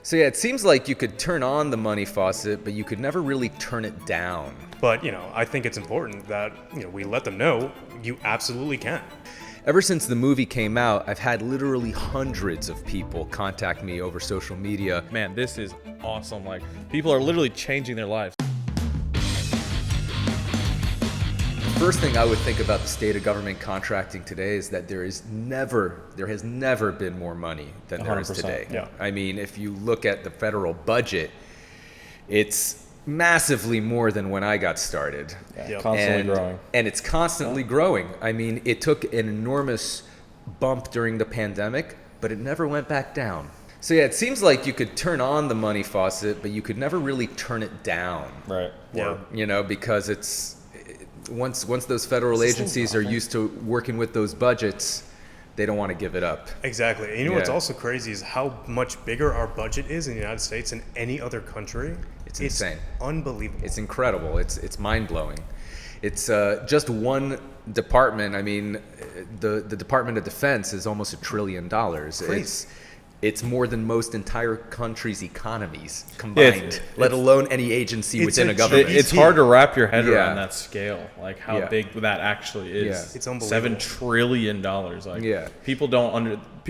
So yeah, it seems like you could turn on the money faucet, but you could never really turn it down. But, I think it's important that, we let them know you absolutely can. Ever since the movie came out, I've had literally hundreds of people contact me over social media. Man, this is awesome. Like, people are literally changing their lives. The first thing I would think about the state of government contracting today is that there has never been more money than there is 100%, today. yeah. I mean, if you look at the federal budget, it's massively more than when I got started. Yep. Constantly growing. And it's constantly growing. I mean, it took an enormous bump during the pandemic, but it never went back down. So yeah, it seems like you could turn on the money faucet, but you could never really turn it down. Right. Yeah. Because it's once those federal agencies are used to working with those budgets, they don't want to give it up. Exactly. And what's Yeah. also crazy is how much bigger our budget is in the United States than any other country. It's insane. Unbelievable. It's incredible. It's mind-blowing. It's just one department. I mean, the Department of Defense is almost $1 trillion. Crazy. It's more than most entire countries' economies combined, let alone any agency within a government. It's hard to wrap your head Yeah. around that scale, like how Yeah. big that actually is. Yeah. It's unbelievable. $7 trillion. Like, Yeah. people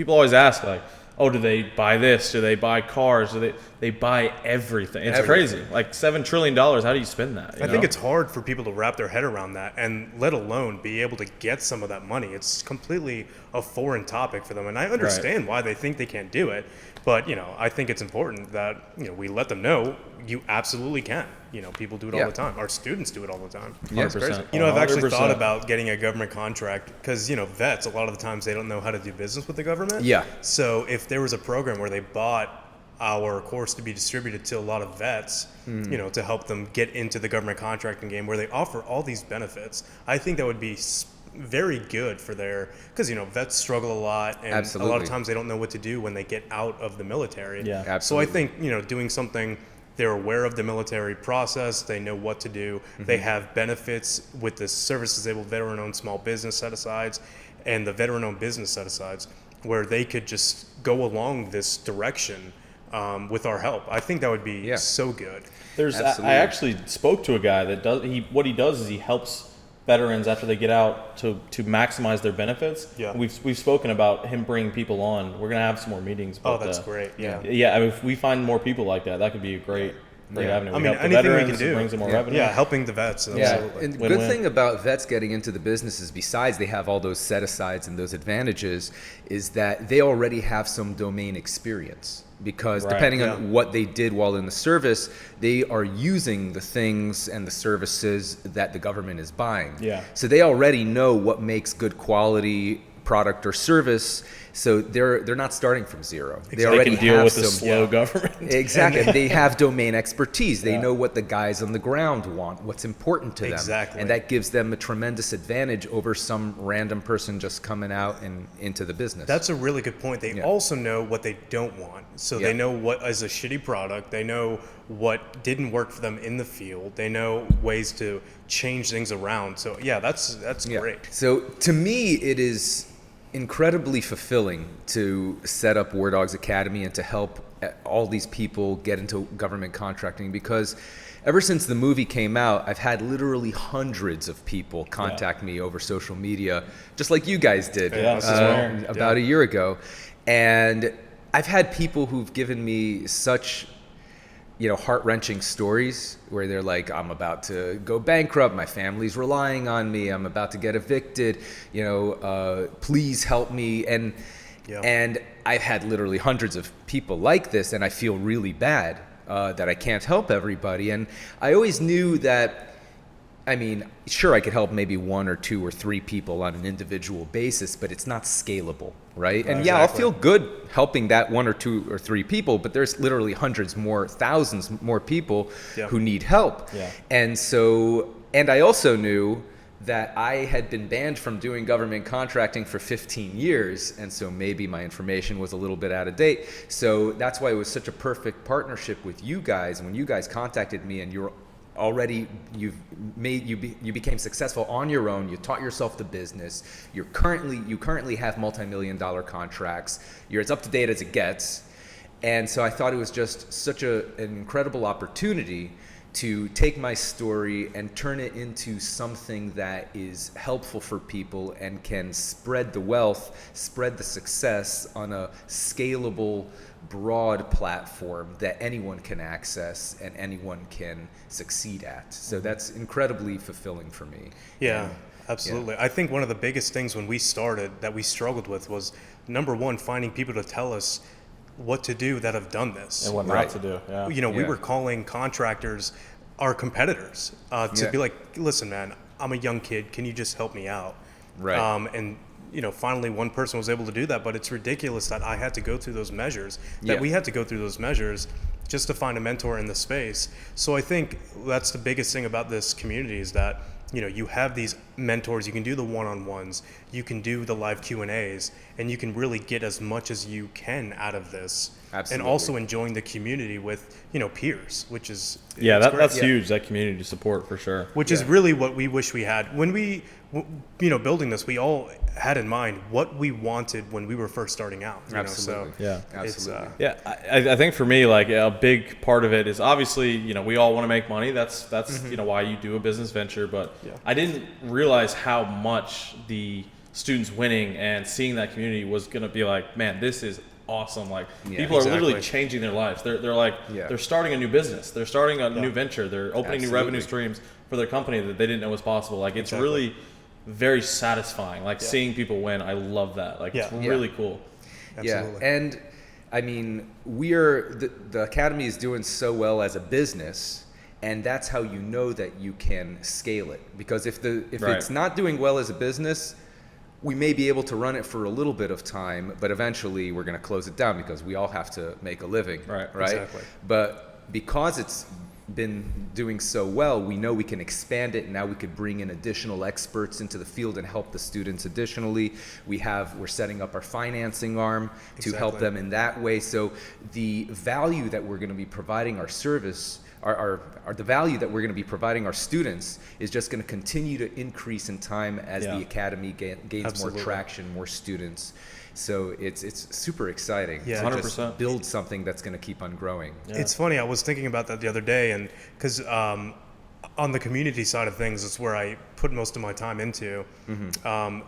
always ask, like, oh, do they buy this? Do they buy cars? They buy everything. It's Everything. crazy. Like $7 trillion. How do you spend that? I think it's hard for people to wrap their head around that, and let alone be able to get some of that money. It's completely a foreign topic for them, and I understand why they think they can't do it. But I think it's important that we let them know you absolutely can. People do it Yeah. all the time. Our students do it all the time. Yeah. It's crazy. 100%. I've actually 100%. thought about getting a government contract because vets, a lot of the times they don't know how to do business with the government. Yeah. So if there was a program where they bought our course to be distributed to a lot of vets, to help them get into the government contracting game where they offer all these benefits, I think that would be very good for because vets struggle a lot, and a lot Absolutely. of times they don't know what to do when they get out of the military. Yeah. Absolutely. So I think doing something, they're aware of the military process, they know what to do, they have benefits with the service-disabled veteran-owned small business set-asides and the veteran-owned business set-asides, where they could just go along this direction with our help. I think that would be Yeah. so good. Absolutely. I actually spoke to a guy that what he does is he helps veterans after they get out to maximize their benefits. Yeah. We've spoken about him bringing people on. We're gonna have some more meetings. Oh, But, that's great. Yeah. Yeah, I mean, if we find more people like that could be a great Yeah. avenue. I We mean, help the anything we veterans, can do. it brings in more Yeah. revenue. Yeah, helping the vets. Yeah, Absolutely. and the Win-win. good thing about vets getting into the business is besides they have all those set-asides and those advantages is that they already have some domain experience because Right, depending yeah. on what they did while in the service, they are using the things and the services that the government is buying. Yeah. So they already know what makes good quality product or service, so they're not starting from zero. They They already can deal have with the some slow government. Exactly. They have domain expertise. They Yeah. know what the guys on the ground want, what's important to them. Exactly. And that gives them a tremendous advantage over some random person just coming out and into the business. That's a really good point. They Yeah. also know what they don't want. So Yeah. they know what is a shitty product. They know what didn't work for them in the field. They know ways to change things around. So yeah, that's Yeah. great. So to me, it is incredibly fulfilling to set up War Dogs Academy and to help all these people get into government contracting because ever since the movie came out, I've had literally hundreds of people contact me over social media, just like you guys did Yeah, this is rare. about a year ago. And I've had people who've given me such heart-wrenching stories where they're like, I'm about to go bankrupt, my family's relying on me, I'm about to get evicted, please help me. And I've had literally hundreds of people like this, and I feel really bad that I can't help everybody. And I always knew that, sure, I could help maybe 1 or 2 or 3 people on an individual basis, but it's not scalable, right? And yeah, I'll Exactly. feel good helping that 1 or 2 or 3 people, but there's literally hundreds more, thousands more people Yeah. who need help. Yeah. And I also knew that I had been banned from doing government contracting for 15 years, and so maybe my information was a little bit out of date. So that's why it was such a perfect partnership with you guys. When you guys contacted me and you became successful on your own, you taught yourself the business, you currently have multi-million-dollar contracts, you're as up to date as it gets, And so I thought it was just such an incredible opportunity to take my story and turn it into something that is helpful for people and can spread the wealth, spread the success on a scalable, broad platform that anyone can access and anyone can succeed at. So that's incredibly fulfilling for me. Yeah, absolutely. I think one of the biggest things when we started that we struggled with was, number one, finding people to tell us what to do that have done this. And what Right. not to do. Yeah. You know, we Yeah. were calling contractors our competitors to Yeah. be like, listen, man, I'm a young kid. Can you just help me out? Right. And you know, finally one person was able to do that, but it's ridiculous that I had to go through those measures, that Yeah. we had to go through those measures just to find a mentor in the space. So I think that's the biggest thing about this community is that, you know, you have these mentors, you can do the one-on-ones, you can do the live Q&As, and you can really get as much as you can out of this. Absolutely. And also enjoying the community with, you know, peers, which is Yeah, it's great. that's Yeah. huge. That community support for sure. Which is really what we wish we had. When we, you know, building this, we all had in mind what we wanted when we were first starting out. You Absolutely. Know? So Yeah. it's, Absolutely. Yeah, I think for me, like a big part of it is obviously, you know, we all want to make money. That's you know, why you do a business venture. But Yeah. I didn't realize how much the students winning and seeing that community was going to be like, man, this is awesome. Like Yeah, people are literally exactly. changing their lives. They're like, Yeah. they're starting a new business. They're starting a new venture. They're opening new Absolutely. revenue streams for their company that they didn't know was possible. Like it's Exactly. really very satisfying. Like seeing people win. I love that. Like it's Yeah. really cool. Absolutely. Yeah, and I mean, the Academy is doing so well as a business, and that's how you know that you can scale it. Because if Right. it's not doing well as a business, we may be able to run it for a little bit of time, but eventually we're going to close it down because we all have to make a living, Right. Exactly. But because it's been doing so well, we know we can expand it. Now we could bring in additional experts into the field and help the students additionally. We're setting up our financing arm to help Exactly. them in that way. So the value that we're going to be providing our service, the value that we're going to be providing our students is just going to continue to increase in time as Yeah. the Academy gains Absolutely. more traction, more students. So it's super exciting Yeah, to 100%. just build something that's going to keep on growing. Yeah. It's funny. I was thinking about that the other day, and because on the community side of things, it's where I put most of my time into.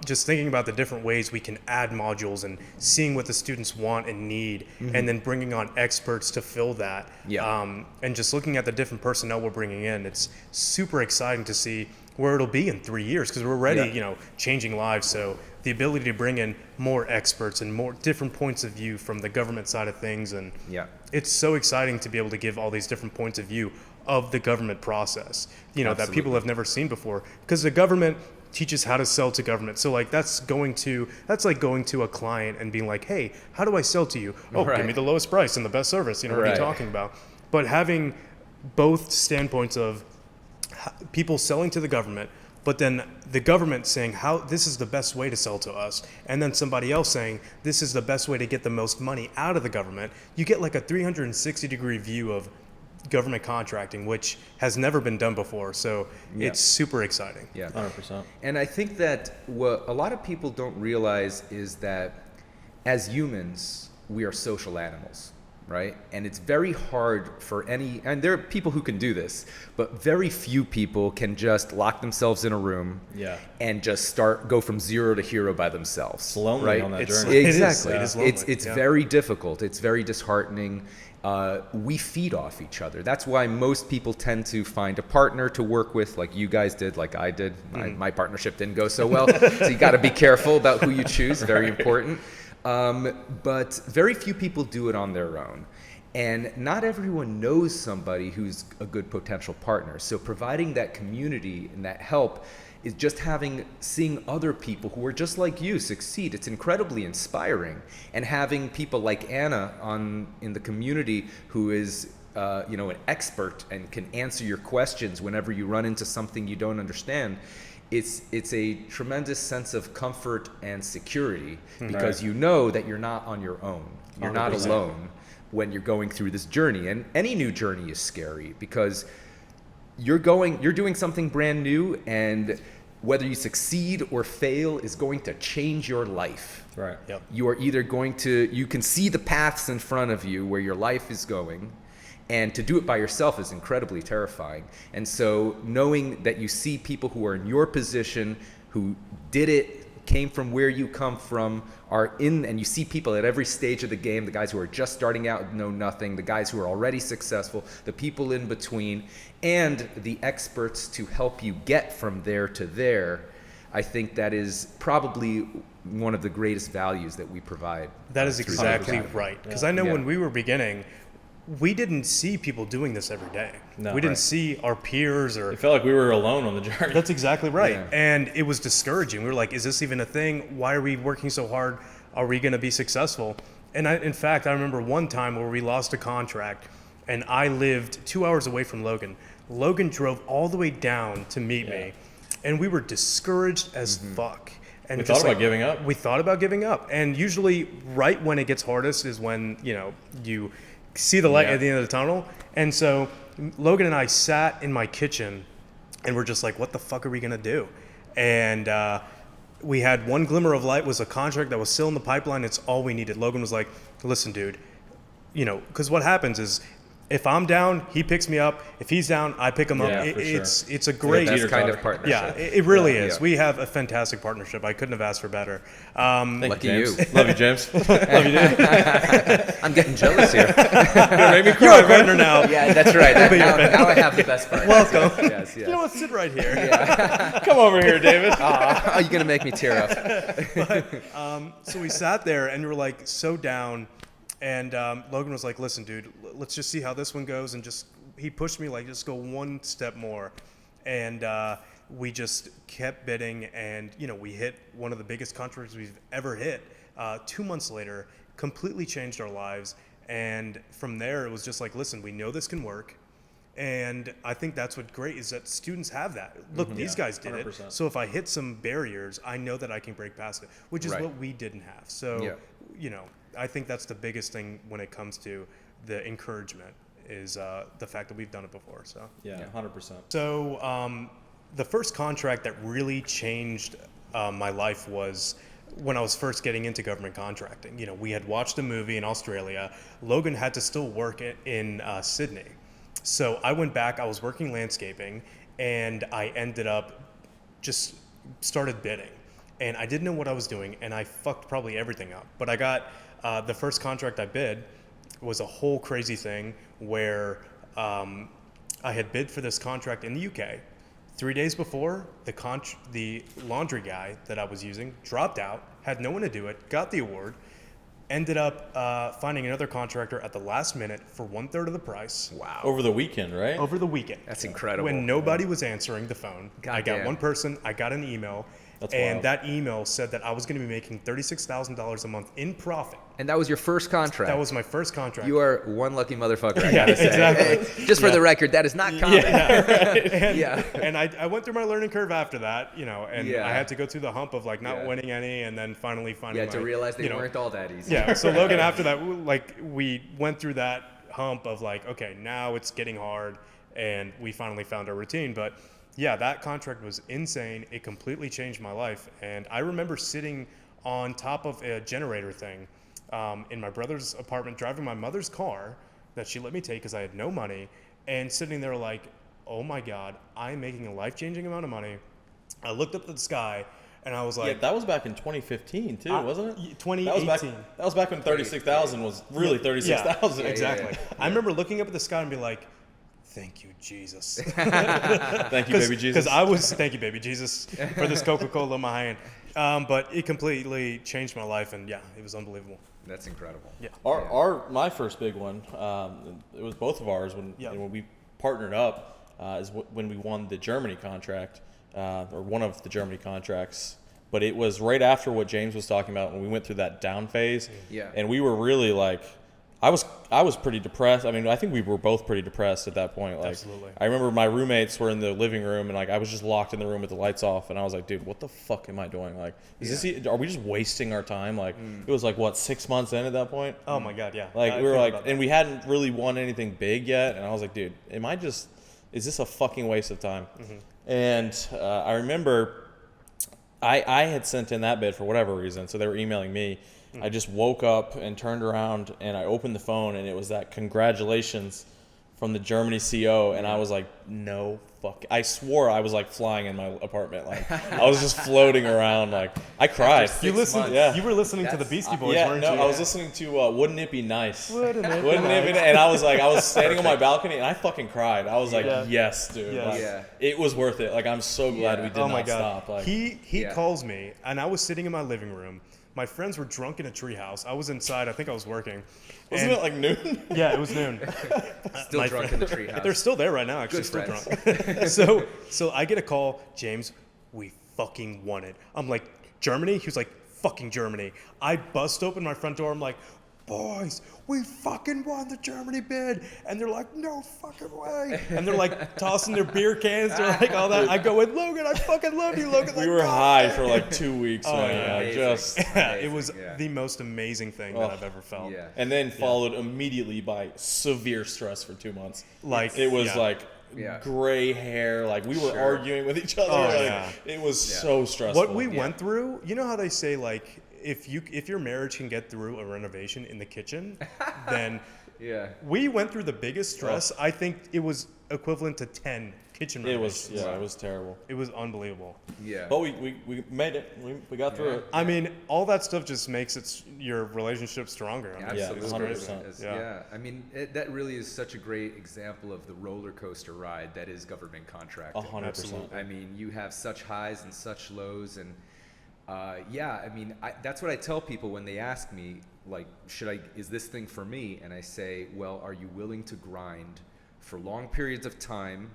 Just thinking about the different ways we can add modules and seeing what the students want and need, and then bringing on experts to fill that. Yeah. And just looking at the different personnel we're bringing in, it's super exciting to see where it'll be in 3 years because we're already, Yeah. you know, changing lives. So the ability to bring in more experts and more different points of view from the government side of things, and Yeah. it's so exciting to be able to give all these different points of view of the government process, you know, that people Absolutely. have never seen before, because the government teaches how to sell to government. So like that's like going to a client and being like, hey, how do I sell to you? Oh, Right. give me the lowest price and the best service. You know, what are you Right. talking about? But having both standpoints of people selling to the government, but then the government saying how this is the best way to sell to us, and then somebody else saying this is the best way to get the most money out of the government, you get like a 360-degree view of government contracting, which has never been done before. So Yeah. it's super exciting. Yeah. 100%. And I think that what a lot of people don't realize is that as humans, we are social animals, right? And it's very hard for and there are people who can do this, but very few people can just lock themselves in a room Yeah. and just go from zero to hero by themselves. It's lonely right? on that It's- journey. it is. Exactly. It is lonely, It's yeah. very difficult. It's very disheartening. We feed off each other. That's why most people tend to find a partner to work with, like you guys did, like I did. My partnership didn't go so well, so you got to be careful about who you choose. Very important. But very few people do it on their own. And not everyone knows somebody who's a good potential partner. So providing that community and that help is just seeing other people who are just like you succeed. It's incredibly inspiring. And having people like Anna in the community who is an expert and can answer your questions whenever you run into something you don't understand. It's a tremendous sense of comfort and security because Right. you know that you're not on your own. You're not 100%. alone when you're going through this journey. And any new journey is scary because you're doing something brand new, and whether you succeed or fail is going to change your life. Right. Yep. You are either you can see the paths in front of you where your life is going, and to do it by yourself is incredibly terrifying. And so knowing that you see people who are in your position, who did it, came from where you come from, and you see people at every stage of the game, the guys who are just starting out know nothing, the guys who are already successful, the people in between, and the experts to help you get from there to there. I think that is probably one of the greatest values that we provide. That is through the exactly Academy. right. Because I know Yeah. when we were beginning, we didn't see people doing this every day. No. We didn't Right. see our peers or It felt like we were alone on the journey. That's exactly right. Yeah. And it was discouraging. We were like, is this even a thing? Why are we working so hard? Are we going to be successful? And in fact, I remember one time where we lost a contract and I lived 2 hours away from Logan. Logan drove all the way down to meet me and we were discouraged as fuck. And We just thought about giving up. We thought about giving up. And usually right when it gets hardest is when, you see the light Yeah. at the end of the tunnel. And so Logan and I sat in my kitchen and we're just like, what the fuck are we going to do? And we had one glimmer of light, was a contract that was still in the pipeline. It's all we needed. Logan was like, listen, dude, because what happens is if I'm down, he picks me up. If he's down, I pick him Yeah, up. for sure. It's a great, Best Teeter kind totter. of partnership. yeah, it really Yeah, is. yeah. We have a fantastic partnership. I couldn't have asked for better. Thank Lucky you, James. you. Love you, James. I'm getting jealous here. Make me You're cry, a partner now. Yeah, that's right. Now I have the best part. Welcome. Yes, You know what? Sit right here. Come over here, David. Are you gonna make me tear up? So we sat there and we were like so down, and Logan was like, "Listen, dude, let's just see how this one goes." And he pushed me like, "Just go one step more," and we just kept bidding, and we hit one of the biggest contracts we've ever hit. 2 months later, completely changed our lives, and from there it was just like, "Listen, we know this can work." And I think that's what's great is that students have that. Look, these guys did 100%. it. So if I hit some barriers, I know that I can break past it, which is Right. what we didn't have. So, I think that's the biggest thing when it comes to the encouragement is the fact that we've done it before. So, Yeah, 100%. so the first contract that really changed my life was when I was first getting into government contracting. We had watched a movie in Australia. Logan had to still work in Sydney. So I went back, I was working landscaping, and I ended up just started bidding. And I didn't know what I was doing, and I fucked probably everything up. But I got the first contract I bid was a whole crazy thing where I had bid for this contract in the UK. 3 days before, the laundry guy that I was using dropped out, had no one to do it, got the award, ended up finding another contractor at the last minute for 1/3 of the price. Wow. Over the weekend, right? Over the weekend. That's incredible. When nobody was answering the phone, I got Goddamn. one person, I got an email, That's and wild. that email said that I was going to be making $36,000 a month in profit. And that was your first contract. That was my first contract. You are one lucky motherfucker. I Yeah, gotta say. exactly. Hey, just for the record, that is not common. and, Yeah. and I went through my learning curve after that, and Yeah. I had to go through the hump of like not Yeah. winning any, and then finally finding Yeah, to my, realize they weren't all that easy. Yeah. So Logan, after that, we went through that hump of like, okay, now it's getting hard, and we finally found our routine. But yeah, that contract was insane. It completely changed my life, and I remember sitting on top of a generator thing in my brother's apartment, driving my mother's car that she let me take because I had no money, and sitting there like, oh my God, I'm making a life-changing amount of money. I looked up at the sky, and I was Yeah, like, that was back in 2015 too, wasn't it? 2018. That was back when 36,000 was really 36,000. Yeah, exactly. yeah. I remember looking up at the sky and be like, "Thank you, Jesus." Thank you, baby Jesus. Because thank you, baby Jesus, for this Coca-Cola in my hand. But it completely changed my life, and yeah, it was unbelievable. That's incredible. Yeah. My first big one, it was both of ours when we partnered up, is when we won the Germany contract, or one of the Germany contracts. But it was right after what James was talking about when we went through that down phase. Yeah. And we were really like, I was pretty depressed. I mean, I think we were both pretty depressed at that point. Like, Absolutely. I remember my roommates were in the living room, and like I was just locked in the room with the lights off, and I was like, dude, what the fuck am I doing? Like, are we just wasting our time? Like, it was like what, 6 months in at that point? Oh my God, yeah. Like I we were think like, about and we hadn't really won anything big yet, and I was like, dude, is this a fucking waste of time? And I remember I had sent in that bid for whatever reason, so they were emailing me. I just woke up and turned around and I opened the phone and it was that congratulations from the Germany CO, and I was like, no fuck. I swore I was like flying in my apartment. Like I was just floating around. Like I cried. After 6 months. Yeah. You were listening to the Beastie Boys, Yeah, weren't no, you? I was listening to Wouldn't It Be Nice? Wouldn't it be Wouldn't it be nice? nice? And I was like, I was standing on my balcony and I fucking cried. I was like, Yeah. yes, dude. Yes. Like, Yeah. it was worth it. Like I'm so glad Yeah. we did Oh not my god! stop. Like He Yeah. calls me, and I was sitting in my living room. My friends were drunk in a treehouse. I was inside. I think I was working. wasn't And- it like noon? Yeah, it was noon. Still My drunk in the treehouse. They're still there right now, actually. Good still friends. drunk. So I get a call, James, we fucking won it. I'm like, Germany? He was like, fucking Germany. I bust open my front door. I'm like, boys, we fucking won the Germany bid. And they're like, no fucking way. And they're like tossing their beer cans. They're like all that. I go in, Logan, I fucking love you, Logan. We Like, were "God high damn." for like 2 weeks. Oh, man. yeah. Like, Amazing. just Yeah, it was Yeah. the most amazing thing Oh. that I've ever felt. Yeah. and then followed immediately by severe stress for 2 months. Like, It was yeah. like Yeah. gray hair. Like we were Sure. arguing with each other. Oh, like, yeah. It was Yeah. so stressful. What we went through, you know how they say like if your marriage can get through a renovation in the kitchen, then Yeah. we went through the biggest stress. I think it was equivalent to 10 kitchen It was renovations. it was terrible. It was unbelievable. Yeah. But we made it. We got through Yeah. it. I mean, all that stuff just makes your relationship stronger. I mean, Yeah, Absolutely. 100%. Yeah. Yeah. I mean, that really is such a great example of the roller coaster ride that is government contracting. 100%. I mean, you have such highs and such lows, and yeah, I mean, that's what I tell people when they ask me, like, is this thing for me? And I say, well, are you willing to grind for long periods of time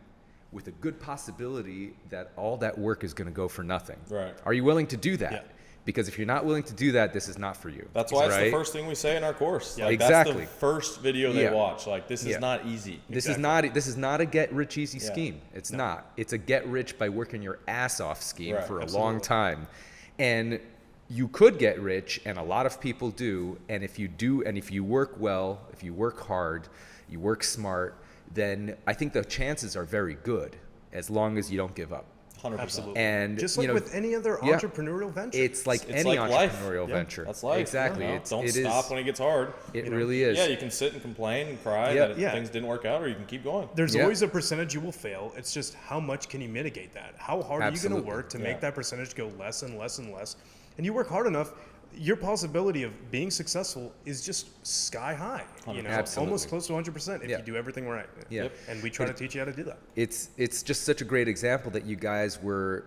with a good possibility that all that work is going to go for nothing? Right. Are you willing to do that? Yeah. Because if you're not willing to do that, this is not for you. That's why it's the right? first thing we say in our course. Yeah. Like, Exactly. That's the first video they Yeah. watch. Like this is Yeah. not easy. This Exactly. is not a get rich easy Yeah. scheme. It's not. It's a get rich by working your ass off scheme Right, for a absolutely. long time. And you could get rich, and a lot of people do, and if you work well, if you work hard, you work smart, then I think the chances are very good as long as you don't give up. 100%. Absolutely. And just you like know, with any other yeah. entrepreneurial venture. it's like It's any like life. entrepreneurial Yeah. venture. That's life. Exactly. You know? It's, Don't it stop is- when it gets hard. It really is. Yeah, you can sit and complain and cry Yeah. that Yeah. things didn't work out, or you can keep going. There's Yeah. always a percentage you will fail. It's just how much can you mitigate that? How hard are you Absolutely. going to work to Yeah. make that percentage go less and less and less? And you work hard enough, your possibility of being successful is just sky high. You know, Absolutely. almost close to 100% if Yeah. you do everything right. Yeah. Yep. And we try to teach you how to do that. It's just such a great example that you guys were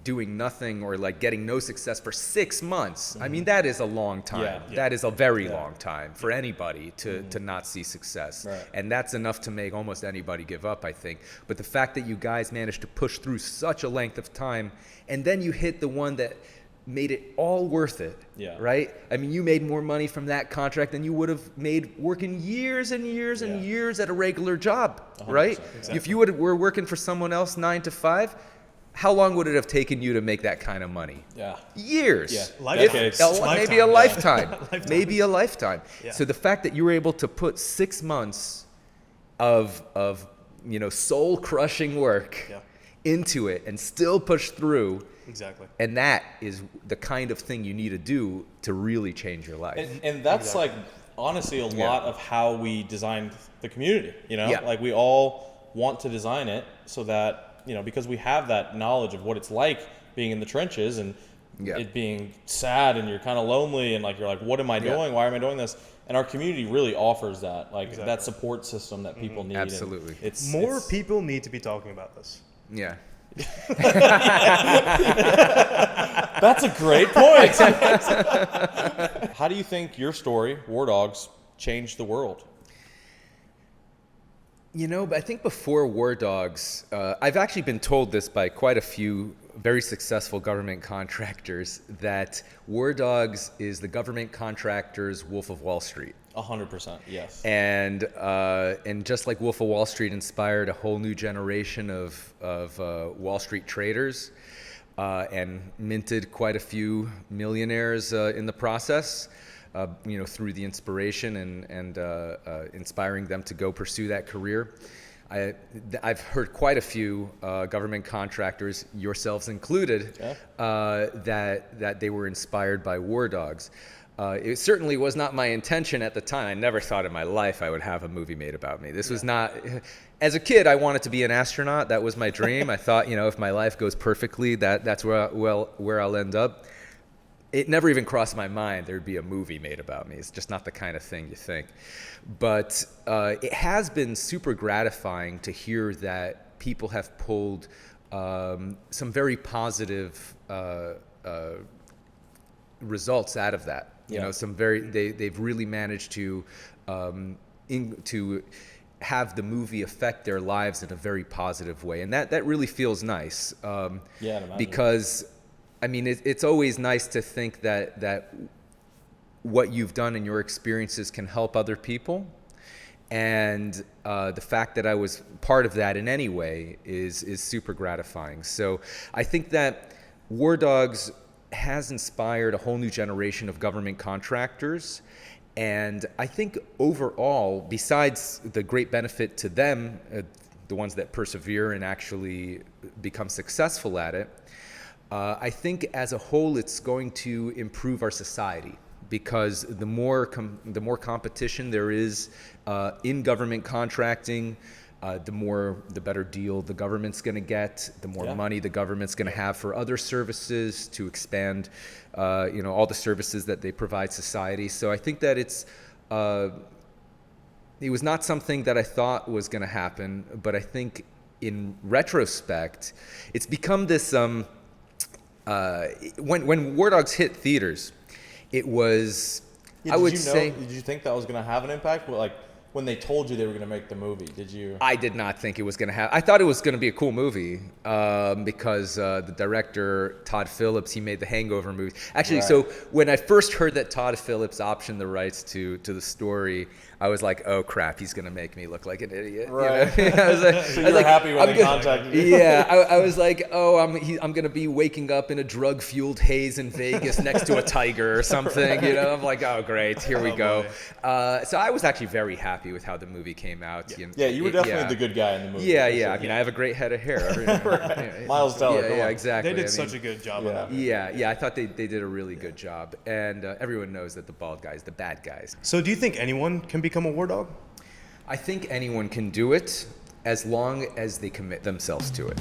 doing nothing or like getting no success for 6 months. I mean, that is a long time. Yeah. That is a very Yeah. long time for anybody to not see success. Right. And that's enough to make almost anybody give up, I think. But the fact that you guys managed to push through such a length of time, and then you hit the one that made it all worth it. Yeah. Right? I mean, you made more money from that contract than you would have made working years and years and Yeah. years at a regular job, 100%. right? Exactly. If you were working for someone else 9 to 5, how long would it have taken you to make that kind of money? Yeah. Years. Yeah. Lifetime. Decades. Maybe a Lifetime. lifetime. Maybe a lifetime. Yeah. So the fact that you were able to put 6 months of soul crushing work Yeah. into it and still push through, Exactly. and that is the kind of thing you need to do to really change your life. And that's like honestly a lot of how we designed the community. You know, Yeah. like we all want to design it so that because we have that knowledge of what it's like being in the trenches and Yeah. it being sad and you're kind of lonely and like you're like, what am I Yeah. doing? Why am I doing this? And our community really offers that, like Exactly. that support system that people need. and Absolutely. More people need to be talking about this. Yeah. That's a great point. How do you think your story, War Dogs, changed the world? But I think before War Dogs, I've actually been told this by quite a few very successful government contractors that War Dogs is the government contractor's Wolf of Wall Street. 100%, yes. And just like Wolf of Wall Street inspired a whole new generation of Wall Street traders and minted quite a few millionaires in the process, through the inspiration and inspiring them to go pursue that career. I've heard quite a few government contractors, yourselves included, that they were inspired by War Dogs. It certainly was not my intention at the time. I never thought in my life I would have a movie made about me. This was not. As a kid, I wanted to be an astronaut. That was my dream. I thought, if my life goes perfectly, that's where I'll end up. It never even crossed my mind there'd be a movie made about me. It's just not the kind of thing you think. But it has been super gratifying to hear that people have pulled some very positive results out of that. They've really managed to have the movie affect their lives in a very positive way, and that really feels nice. Because it's always nice to think that what you've done and your experiences can help other people, and the fact that I was part of that in any way is super gratifying. So I think that War Dogs has inspired a whole new generation of government contractors. And I think overall, besides the great benefit to them, the ones that persevere and actually become successful at it, I think as a whole it's going to improve our society, because the more competition there is in government contracting, the better deal the government's going to get, the more money the government's going to have for other services to expand, all the services that they provide society. So I think that it was not something that I thought was going to happen, but I think in retrospect, it's become this. When War Dogs hit theaters, it was. Did you think that was going to have an impact? Well, when they told you they were going to make the movie, did you? I did not think it was going to have. I thought it was going to be a cool movie because the director, Todd Phillips, he made the Hangover movie. Actually, so when I first heard that Todd Phillips optioned the rights to the story, I was like, oh crap, he's going to make me look like an idiot. Right. I was like, so you were happy when they contacted you. Yeah, I was like, oh, I'm going to be waking up in a drug-fueled haze in Vegas next to a tiger or something. I'm like, oh great, here we go. So I was actually very happy with how the movie came out. Yeah, you were definitely the good guy in the movie. Yeah. I mean, I have a great head of hair. Miles Teller. Yeah, exactly. They did such a good job on that. Yeah. I thought they did a really good job, and everyone knows that the bald guys, the bad guys. So, do you think anyone can become a war dog? I think anyone can do it as long as they commit themselves to it.